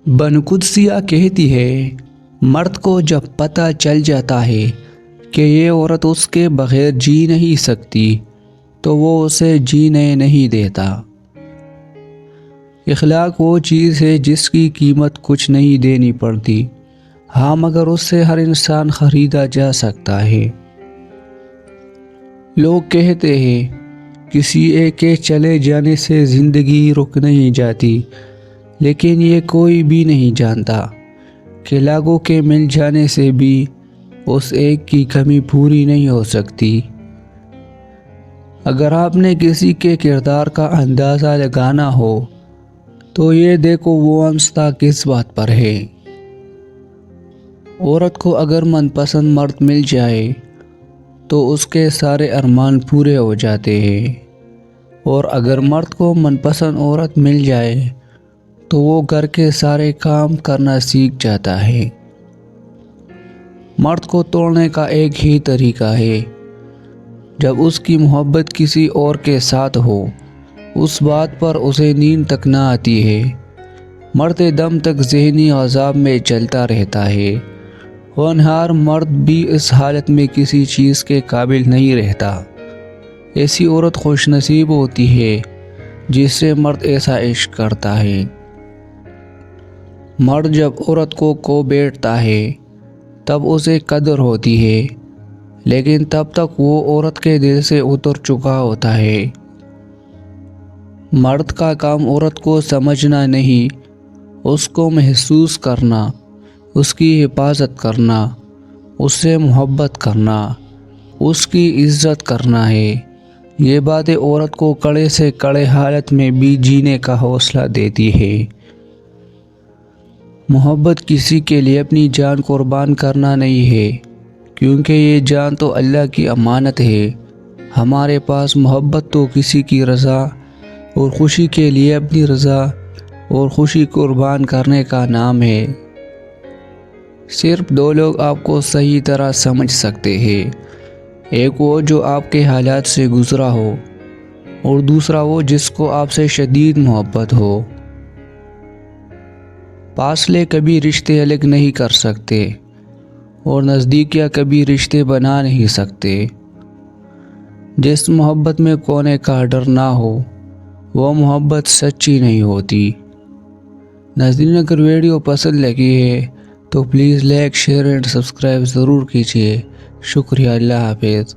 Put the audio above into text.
بن قدسیہ کہتی ہے، مرد کو جب پتہ چل جاتا ہے کہ یہ عورت اس کے بغیر جی نہیں سکتی تو وہ اسے جینے نہیں دیتا۔ اخلاق وہ چیز ہے جس کی قیمت کچھ نہیں دینی پڑتی، ہاں مگر اس سے ہر انسان خریدا جا سکتا ہے۔ لوگ کہتے ہیں کسی ایک کے چلے جانے سے زندگی رک نہیں جاتی، لیکن یہ کوئی بھی نہیں جانتا کہ لاکھوں کے مل جانے سے بھی اس ایک کی کمی پوری نہیں ہو سکتی۔ اگر آپ نے کسی کے کردار کا اندازہ لگانا ہو تو یہ دیکھو وہ ہنستا کس بات پر ہے۔ عورت کو اگر من پسند مرد مل جائے تو اس کے سارے ارمان پورے ہو جاتے ہیں، اور اگر مرد کو من پسند عورت مل جائے تو وہ گھر کے سارے کام کرنا سیکھ جاتا ہے۔ مرد کو توڑنے کا ایک ہی طریقہ ہے، جب اس کی محبت کسی اور کے ساتھ ہو، اس بات پر اسے نیند تک نہ آتی ہے، مرتے دم تک ذہنی عذاب میں چلتا رہتا ہے۔ ہونہار مرد بھی اس حالت میں کسی چیز کے قابل نہیں رہتا۔ ایسی عورت خوش نصیب ہوتی ہے جس سے مرد ایسا عشق کرتا ہے۔ مرد جب عورت کو بیٹھتا ہے تب اسے قدر ہوتی ہے، لیکن تب تک وہ عورت کے دل سے اتر چکا ہوتا ہے۔ مرد کا کام عورت کو سمجھنا نہیں، اس کو محسوس کرنا، اس کی حفاظت کرنا، اس سے محبت کرنا، اس کی عزت کرنا ہے۔ یہ باتیں عورت کو کڑے سے کڑے حالت میں بھی جینے کا حوصلہ دیتی ہے۔ محبت کسی کے لیے اپنی جان قربان کرنا نہیں ہے، کیونکہ یہ جان تو اللہ کی امانت ہے۔ ہمارے پاس محبت تو کسی کی رضا اور خوشی کے لیے اپنی رضا اور خوشی قربان کرنے کا نام ہے۔ صرف دو لوگ آپ کو صحیح طرح سمجھ سکتے ہیں، ایک وہ جو آپ کے حالات سے گزرا ہو، اور دوسرا وہ جس کو آپ سے شدید محبت ہو۔ فاصلے کبھی رشتے الگ نہیں کر سکتے، اور نزدیکیاں کبھی رشتے بنا نہیں سکتے۔ جس محبت میں کونے کا ڈر نہ ہو وہ محبت سچی نہیں ہوتی۔ ناظرین، اگر ویڈیو پسند لگی ہے تو please like, share and subscribe ضرور کیجیے۔ شکریہ، اللہ حافظ۔